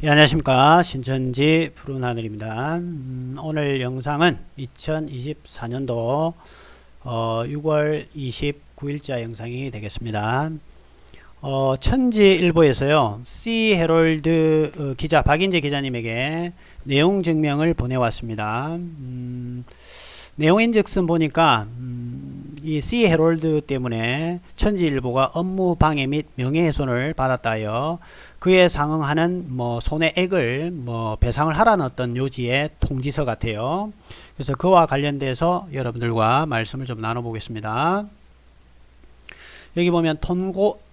예, 안녕하십니까. 신천지 푸른하늘입니다. 오늘 영상은 2024년도 6월 29일자 영상이 되겠습니다. 천지일보에서요, C 헤럴드 기자 박인재 기자님에게 내용 증명을 보내왔습니다. 내용인즉슨 보니까 이 C 헤럴드 때문에 천지일보가 업무 방해 및 명예훼손을 받았다여 그에 상응하는 손해액을 배상을 하라는 어떤 요지의 통지서 같아요. 그래서 그와 관련돼서 여러분들과 말씀을 좀 나눠보겠습니다. 여기 보면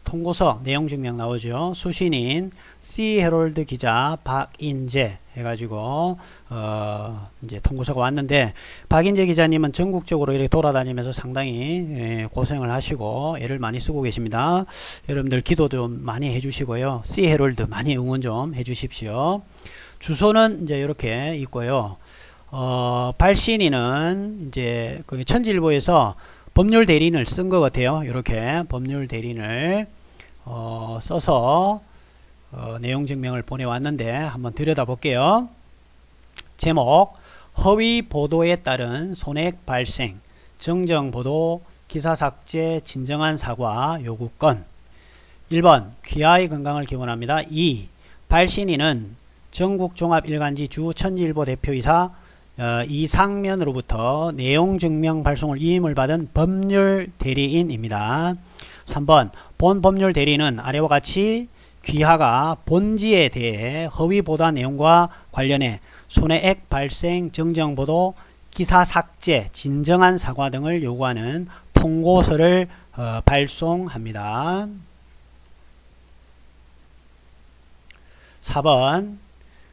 통고서 내용 증명 나오죠. 수신인 C 헤럴드 기자 박인재 해가지고 이제 통고서가 왔는데, 박인재 기자님은 전국적으로 이렇게 돌아다니면서 상당히 고생을 하시고 애를 많이 쓰고 계십니다. 여러분들 기도 좀 많이 해주시고요. C 헤럴드 많이 응원 좀 해주십시오. 주소는 이제 이렇게 있고요. 발신인은 이제 그 천지일보에서 법률 대리인을 쓴 것 같아요. 이렇게 법률 대리인을 써서 내용 증명을 보내왔는데 한번 들여다볼게요. 제목: 허위 보도에 따른 손해액 발생, 정정 보도, 기사 삭제, 진정한 사과 요구건. 1번 귀하의 건강을 기원합니다. 2. 발신인은 전국종합일간지 주 천지일보 대표이사 이상면으로부터 내용 증명 발송을 위임을 받은 법률 대리인입니다. 3번 본 법률 대리인은 아래와 같이 귀하가 본지에 대해 허위 보도 내용과 관련해 손해액 발생, 정정 보도, 기사 삭제, 진정한 사과 등을 요구하는 통고서를 발송합니다. 4번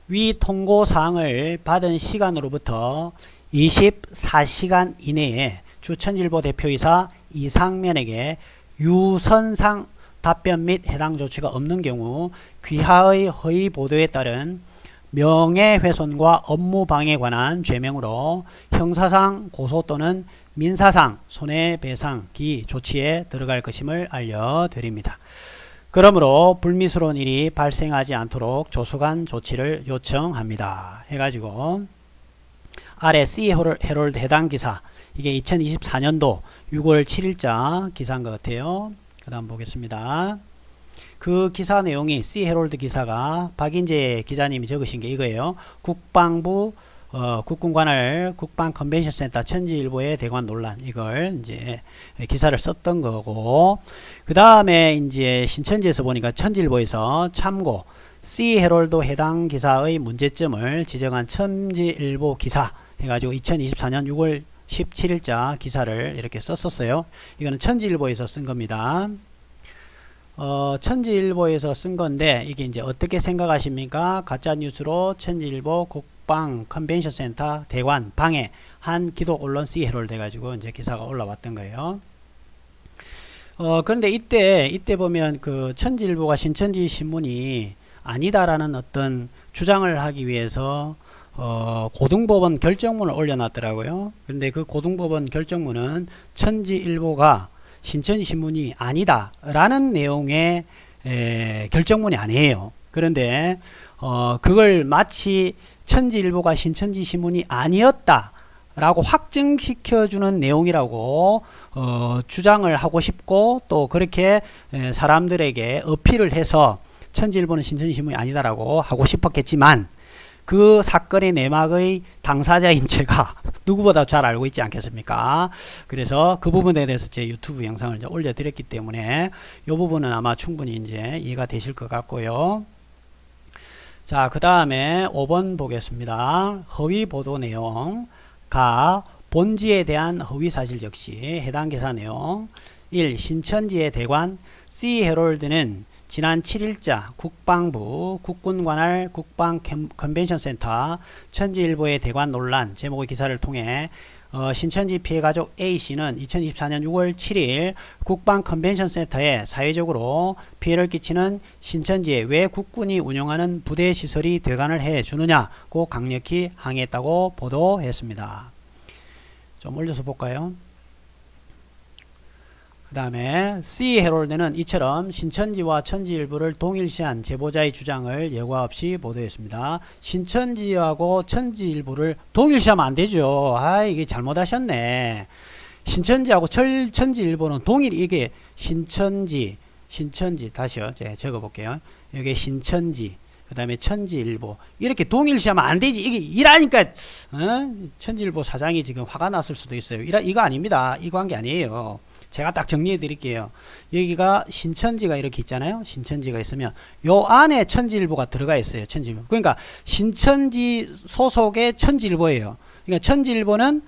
위 통고사항을 받은 시간으로부터 24시간 이내에 주천지일보 대표이사 이상면에게 유선상 답변 및 해당 조치가 없는 경우 귀하의 허위 보도에 따른 명예훼손과 업무방해에 관한 죄명으로 형사상 고소 또는 민사상 손해배상기 조치에 들어갈 것임을 알려드립니다. 그러므로 불미스러운 일이 발생하지 않도록 조속한 조치를 요청합니다. 해가지고 아래 C 헤럴드 해당 기사, 이게 2024년도 6월 7일자 기사인 것 같아요. 그 다음 보겠습니다. 그 기사 내용이 C 헤럴드 기사가 박인재 기자님이 적으신 게 이거예요. 국방부 국군관할 국방 컨벤션 센터 천지일보의 대관 논란, 이걸 이제 기사를 썼던 거고, 그 다음에 이제 신천지에서 보니까 천지일보에서 참고 C 헤럴드 해당 기사의 문제점을 지적한 천지일보 기사 해가지고 2024년 6월 17일자 기사를 이렇게 썼었어요. 이거는 천지일보에서 쓴 겁니다. 천지일보에서 쓴 건데, 이게 이제 어떻게 생각하십니까? 가짜뉴스로 천지일보 국방 컨벤션 센터 대관 방해 한 기독 언론 C 헤럴드 해가지고 이제 기사가 올라왔던 거예요. 그런데 이때 보면 그 천지일보가 신천지 신문이 아니다라는 어떤 주장을 하기 위해서 고등법원 결정문을 올려놨더라고요. 그런데 그 고등법원 결정문은 천지일보가 신천지 신문이 아니다 라는 내용의 결정문이 아니에요. 그런데 그걸 마치 천지일보가 신천지 신문이 아니었다 라고 확증시켜주는 내용이라고 주장을 하고 싶고, 또 그렇게 사람들에게 어필을 해서 천지일보는 신천지 신문이 아니다라고 하고 싶었겠지만, 그 사건의 내막의 당사자인 제가 누구보다 잘 알고 있지 않겠습니까? 그래서 그 부분에 대해서 제 유튜브 영상을 이제 올려드렸기 때문에 이 부분은 아마 충분히 이제 이해가 되실 것 같고요. 자, 그 다음에 5번 보겠습니다. 허위 보도 내용. 가 본지에 대한 허위 사실 적시. 해당 기사 내용. 1. 신천지의 대관 C 헤럴드는 지난 7일자 국방부 국군관할 국방 컨벤션 센터 천지일보의 대관 논란 제목의 기사를 통해 신천지 피해가족 A씨는 2024년 6월 7일 국방 컨벤션 센터에 사회적으로 피해를 끼치는 신천지에 왜 국군이 운영하는 부대 시설이 대관을 해 주느냐고 강력히 항의했다고 보도했습니다. 좀 올려서 볼까요? 그 다음에 C 헤럴드는 이처럼 신천지와 천지일보를 동일시한 제보자의 주장을 예과 없이 보도했습니다. 신천지하고 천지일보를 동일시하면 안 되죠. 아, 이게 잘못하셨네. 신천지하고 천지일보는 동일, 이게 신천지 다시요. 제가 적어볼게요. 여기 신천지, 그 다음에 천지일보, 이렇게 동일시하면 안 되지. 이게 일하니까 천지일보 사장이 지금 화가 났을 수도 있어요. 이거 아닙니다. 이 관계 아니에요. 제가 딱 정리해 드릴게요. 여기가 신천지가 이렇게 있잖아요. 신천지가 있으면 요 안에 천지일보가 들어가 있어요. 천지일보. 그러니까 신천지 소속의 천지일보예요. 그러니까 천지일보는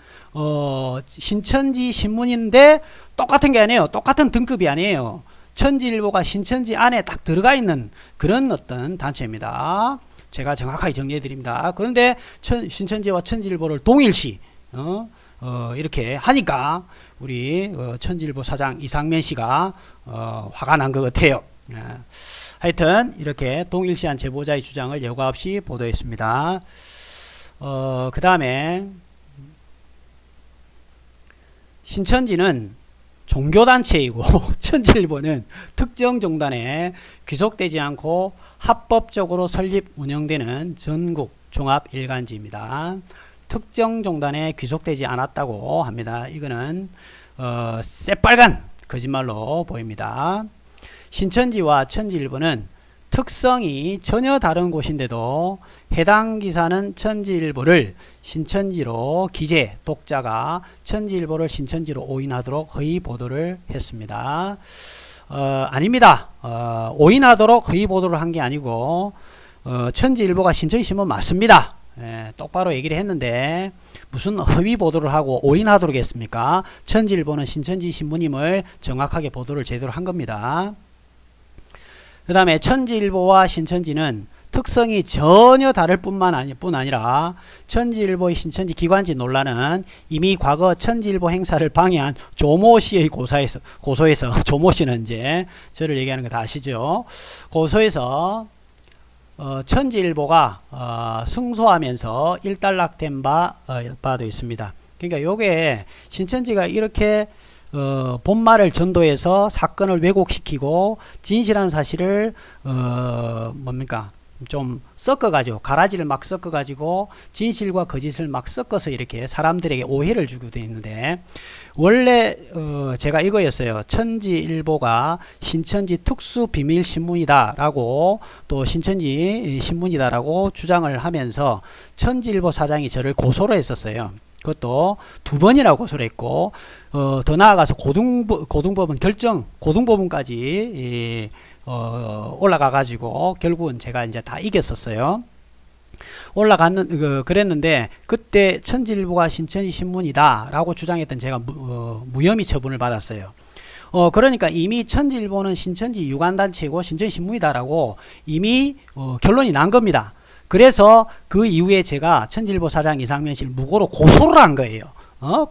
신천지 신문인데 똑같은 게 아니에요. 똑같은 등급이 아니에요. 천지일보가 신천지 안에 딱 들어가 있는 그런 어떤 단체입니다. 제가 정확하게 정리해 드립니다. 그런데 신천지와 천지일보를 동일시 이렇게 하니까 우리 천지일보 사장 이상면 씨가 화가 난 것 같아요. 하여튼 이렇게 동일시한 제보자의 주장을 여과 없이 보도했습니다. 그 다음에 신천지는 종교단체이고 천지일보는 특정 종단에 귀속되지 않고 합법적으로 설립 운영되는 전국 종합일간지입니다. 특정 종단에 귀속되지 않았다고 합니다. 이거는 새빨간 거짓말로 보입니다. 신천지와 천지일보는 특성이 전혀 다른 곳인데도 해당 기사는 천지일보를 신천지로 기재, 독자가 천지일보를 신천지로 오인하도록 허위 보도를 했습니다. 아닙니다. 오인하도록 허위 보도를 한 게 아니고 천지일보가 신천지신문 맞습니다. 똑바로 얘기를 했는데 무슨 허위 보도를 하고 오인하도록 했습니까? 천지일보는 신천지 신문임을 정확하게 보도를 제대로 한 겁니다. 그 다음에 천지일보와 신천지는 특성이 전혀 다를 뿐 아니라 천지일보의 신천지 기관지 논란은 이미 과거 천지일보 행사를 방해한 조모 씨의 고소에서 조모 씨는 이제 저를 얘기하는 거 다 아시죠? 고소에서 천지일보가 승소하면서 일단락된 바도 있습니다. 그러니까 요게 신천지가 이렇게 본말을 전도해서 사건을 왜곡시키고 진실한 사실을 좀 섞어가지고 가라지를 막 섞어가지고 진실과 거짓을 막 섞어서 이렇게 사람들에게 오해를 주게 되어 있는데 원래 제가 이거였어요. 천지일보가 신천지 특수 비밀 신문이다 라고 또 신천지 신문이다 라고 주장을 하면서 천지일보 사장이 저를 고소를 했었어요. 그것도 2번이나 고소를 했고 더 나아가서 고등법원 고등법원까지 올라가 가지고 결국은 제가 이제 다 이겼었어요. 그랬는데 그때 천지일보가 신천지 신문이다 라고 주장했던 제가 무혐의 처분을 받았어요. 그러니까 이미 천지일보는 신천지 유관단체고 신천지 신문이다 라고 이미 결론이 난 겁니다. 그래서 그 이후에 제가 천지일보 사장 이상면 씨를 무고로 고소를 한 거예요.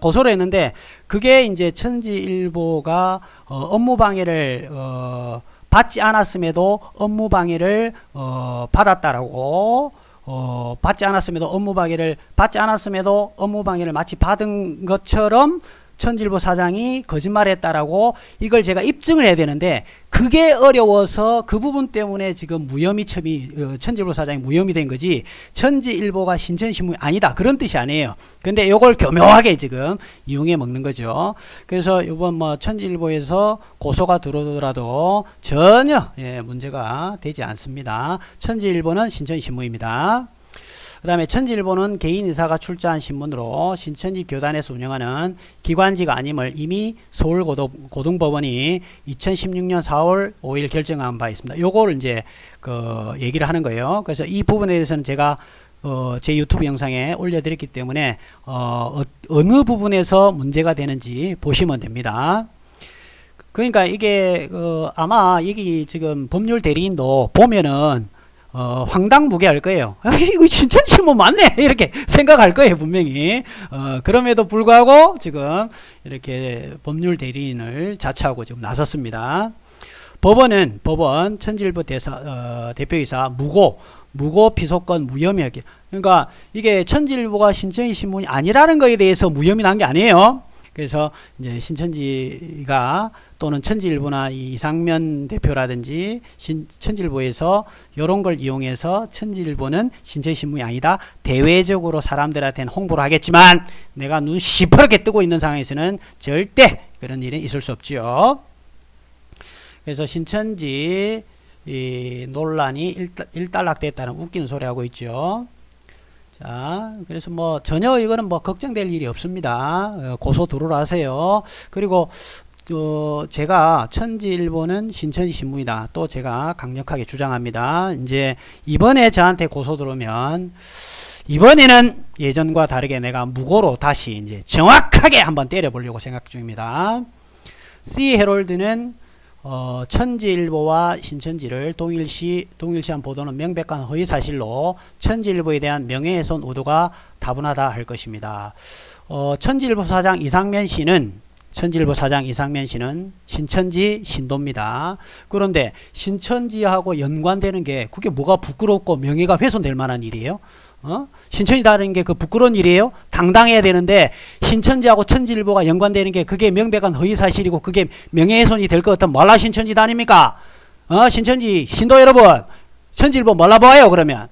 고소를 했는데 그게 이제 천지일보가 업무방해를 받지 않았음에도 업무방해를 받았다라고 받지 않았음에도 업무방해를 마치 받은 것처럼 천지일보 사장이 거짓말했다라고 이걸 제가 입증을 해야 되는데 그게 어려워서 그 부분 때문에 지금 천지일보 사장이 무혐의 된 거지 천지일보가 신천신문이 아니다 그런 뜻이 아니에요. 근데 이걸 교묘하게 지금 이용해 먹는 거죠. 그래서 이번 천지일보에서 고소가 들어오더라도 전혀 문제가 되지 않습니다. 천지일보는 신천신문입니다. 그 다음에 천지일보는 개인 의사가 출자한 신문으로 신천지 교단에서 운영하는 기관지가 아님을 이미 서울고등법원이 2016년 4월 5일 결정한 바 있습니다. 요걸 이제 얘기를 하는 거예요. 그래서 이 부분에 대해서는 제가 제 유튜브 영상에 올려드렸기 때문에 어느 부분에서 문제가 되는지 보시면 됩니다. 그러니까 이게 아마 여기 지금 법률 대리인도 보면은 황당무계할 거예요. 이거 신천지신문 맞네 이렇게 생각할 거예요 분명히. 그럼에도 불구하고 지금 이렇게 법률 대리인을 자처하고 지금 나섰습니다. 법원 천지일보 대표이사 무고 피소권 무혐의하게. 그러니까 이게 천지일보가 신천지 신문이 아니라는 거에 대해서 무혐의 난 게 아니에요. 그래서 이제 신천지가 또는 천지일보나 이 이상면 대표라든지 천지일보에서 이런 걸 이용해서 천지일보는 신천지신문이 아니다. 대외적으로 사람들한테는 홍보를 하겠지만 내가 눈 시퍼렇게 뜨고 있는 상황에서는 절대 그런 일이 있을 수 없지요. 그래서 신천지 이 논란이 일단락됐다는 웃기는 소리 하고 있죠. 자, 그래서 뭐 전혀 이거는 뭐 걱정될 일이 없습니다. 고소 들어라 하세요. 그리고 제가 천지일보는 신천지 신문이다. 또 제가 강력하게 주장합니다. 이제 이번에 저한테 고소 들어오면 이번에는 예전과 다르게 내가 무고로 다시 이제 정확하게 한번 때려보려고 생각 중입니다. C-헤럴드는 천지일보와 신천지를 동일시한 보도는 명백한 허위사실로 천지일보에 대한 명예훼손 의도가 다분하다 할 것입니다. 천지일보 사장 이상면 씨는 신천지 신도입니다. 그런데 신천지하고 연관되는 게 그게 뭐가 부끄럽고 명예가 훼손될 만한 일이에요? 신천지다는 게 그 부끄러운 일이에요? 당당해야 되는데 신천지하고 천지일보가 연관되는 게 그게 명백한 허위사실이고 그게 명예훼손이 될 것 같으면 몰라 신천지다 아닙니까? 신천지 신도 여러분 천지일보 몰라봐요. 그러면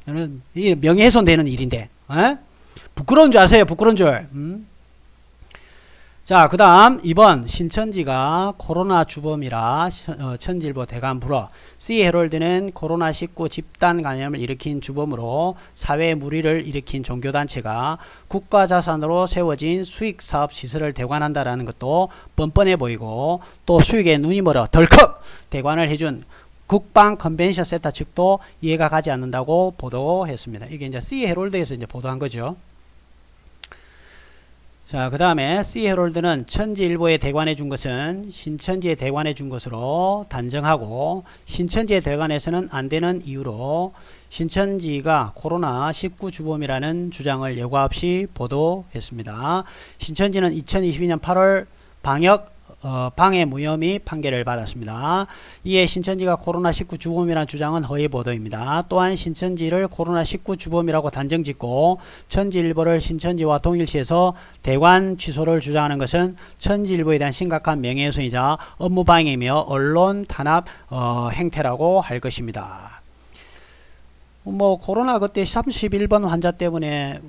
이게 명예훼손되는 일인데 부끄러운 줄 아세요? 부끄러운 줄. 자, 그 다음 2번 신천지가 코로나 주범이라 천지일보 대간 불어. C-헤럴드는 코로나19 집단 감염을 일으킨 주범으로 사회 무리를 일으킨 종교단체가 국가자산으로 세워진 수익사업 시설을 대관한다라는 것도 뻔뻔해 보이고 또 수익에 눈이 멀어 덜컥 대관을 해준 국방 컨벤션 센터 측도 이해가 가지 않는다고 보도했습니다. 이게 이제 C-헤럴드에서 이제 보도한 거죠. 자, 그 다음에 C-헤럴드는 천지일보에 대관해 준 것은 신천지에 대관해 준 것으로 단정하고 신천지에 대관해서는 안 되는 이유로 신천지가 코로나19 주범이라는 주장을 여과 없이 보도했습니다. 신천지는 2022년 8월 방해 무혐의 판결을 받았습니다. 이에 신천지가 코로나19 주범이라는 주장은 허위 보도입니다. 또한 신천지를 코로나19 주범이라고 단정짓고 천지일보를 신천지와 동일시해서 대관 취소를 주장하는 것은 천지일보에 대한 심각한 명예훼손이자 업무방해이며 언론 탄압 행태라고 할 것입니다. 뭐 코로나 그때 31번 환자 때문에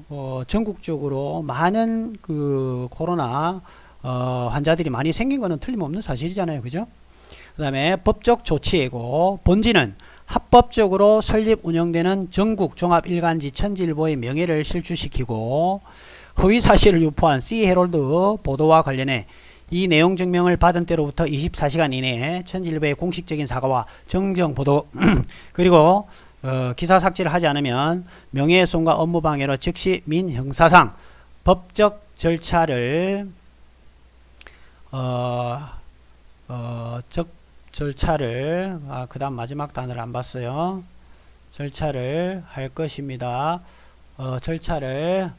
전국적으로 많은 그 코로나 환자들이 많이 생긴 거는 틀림없는 사실이잖아요. 그죠? 그 다음에 법적 조치이고 본지는 합법적으로 설립 운영되는 전국 종합일간지 천지일보의 명예를 실추시키고 허위사실을 유포한 C-헤럴드 보도와 관련해 이 내용 증명을 받은 때로부터 24시간 이내에 천지일보의 공식적인 사과와 정정 보도 그리고 기사 삭제를 하지 않으면 명예훼손과 업무방해로 즉시 민형사상 법적 절차를 그 다음 마지막 단어를 안 봤어요. 절차를 할 것입니다. 절차를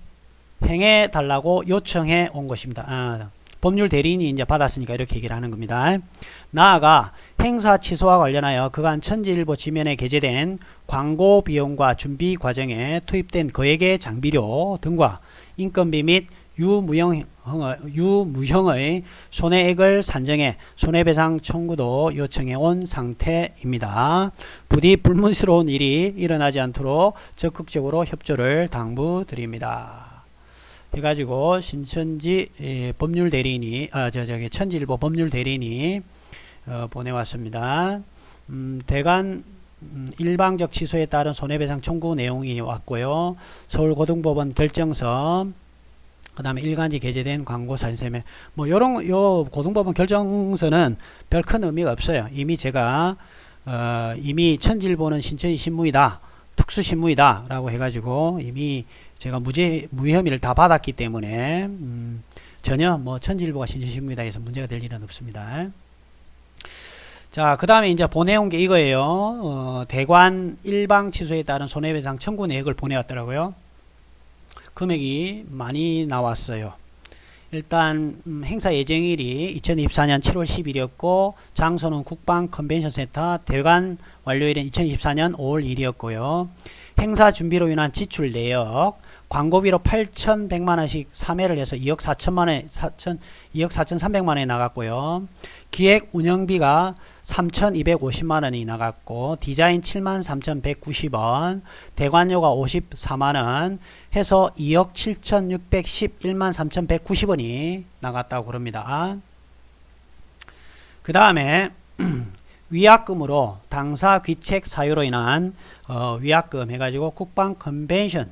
행해 달라고 요청해 온 것입니다. 법률 대리인이 이제 받았으니까 이렇게 얘기를 하는 겁니다. 나아가 행사 취소와 관련하여 그간 천지일보 지면에 게재된 광고 비용과 준비 과정에 투입된 거액의 장비료 등과 인건비 및 유무형의 손해액을 산정해 손해배상 청구도 요청해 온 상태입니다. 부디 불문스러운 일이 일어나지 않도록 적극적으로 협조를 당부드립니다. 해가지고 신천지 법률 대리인이 천지일보 법률 대리인이 보내왔습니다. 대관 일방적 취소에 따른 손해배상 청구 내용이 왔고요. 서울고등법원 결정서 그 다음에 일간지 게재된 광고 사진세매 요 고등법원 결정서는 별 큰 의미가 없어요. 이미 제가 이미 천지일보는 신천지 신문이다 특수신문이다 라고 해가지고 이미 제가 무혐의를 다 받았기 때문에 전혀 천지일보가 신천지 신문이다 해서 문제가 될 일은 없습니다. 자, 그 다음에 이제 보내온 게 이거예요. 대관 일방 취소에 따른 손해배상 청구 내역을 보내왔더라고요. 금액이 많이 나왔어요. 일단 행사 예정일이 2024년 7월 10일이었고 장소는 국방 컨벤션 센터, 대관 완료일은 2024년 5월 1일이었고요. 행사 준비로 인한 지출 내역, 광고비로 8,100만원씩 3회를 해서 2억 4천만원, 2억 4,300만원이 나갔고요. 기획 운영비가 3,250만원이 나갔고, 디자인 73,190원, 대관료가 54만원 해서 2억 7,611만 3,190원이 나갔다고 그럽니다. 그 다음에 위약금으로 당사 귀책 사유로 인한 위약금 해가지고 국방 컨벤션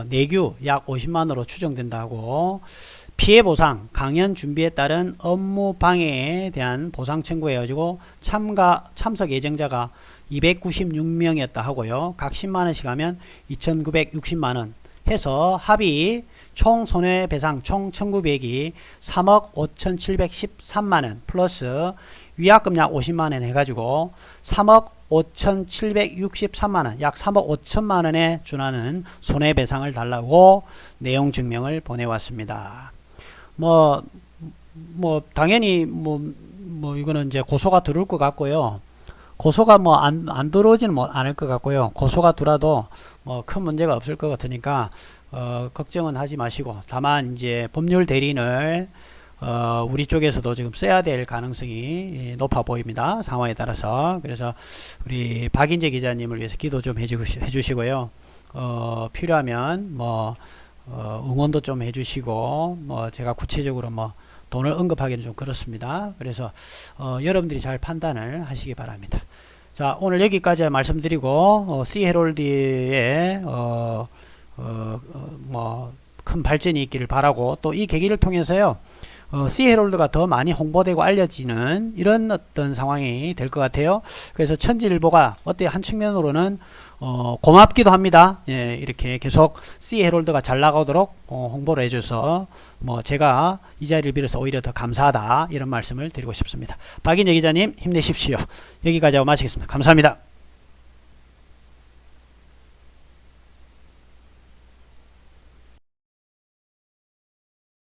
내규 약 50만원으로 추정된다고, 피해 보상 강연 준비에 따른 업무 방해에 대한 보상 청구해가지고 참석 예정자가 296명이었다 하고요. 각 10만원씩 하면 2,960만원 해서 합의 총 손해배상 총 청구비액이 3억 5,713만원 플러스 위약금 약 50만원 해가지고 3억 5,763만원, 약 3억 5천만원에 준하는 손해배상을 달라고 내용 증명을 보내왔습니다. 당연히 이거는 이제 고소가 들어올 것 같고요. 고소가 안 들어오지는 않을 것 같고요. 고소가 들어도 큰 문제가 없을 것 같으니까 걱정은 하지 마시고, 다만 이제 법률 대리인을 우리 쪽에서도 지금 써야 될 가능성이 높아 보입니다. 상황에 따라서. 그래서 우리 박인재 기자님을 위해서 기도 좀 해주시고요. 필요하면 응원도 좀 해주시고, 제가 구체적으로 돈을 언급하기는 좀 그렇습니다. 그래서 여러분들이 잘 판단을 하시기 바랍니다. 자, 오늘 여기까지 말씀드리고 C헤럴드의 큰 발전이 있기를 바라고, 또 이 계기를 통해서요, C헤럴드가 더 많이 홍보되고 알려지는 이런 어떤 상황이 될 것 같아요. 그래서 천지일보가 한 측면으로는 고맙기도 합니다. 예, 이렇게 계속 C헤럴드가 잘 나가도록 홍보를 해줘서 제가 이 자리를 빌어서 오히려 더 감사하다, 이런 말씀을 드리고 싶습니다. 박인재 기자님 힘내십시오. 여기까지 하고 마치겠습니다. 감사합니다.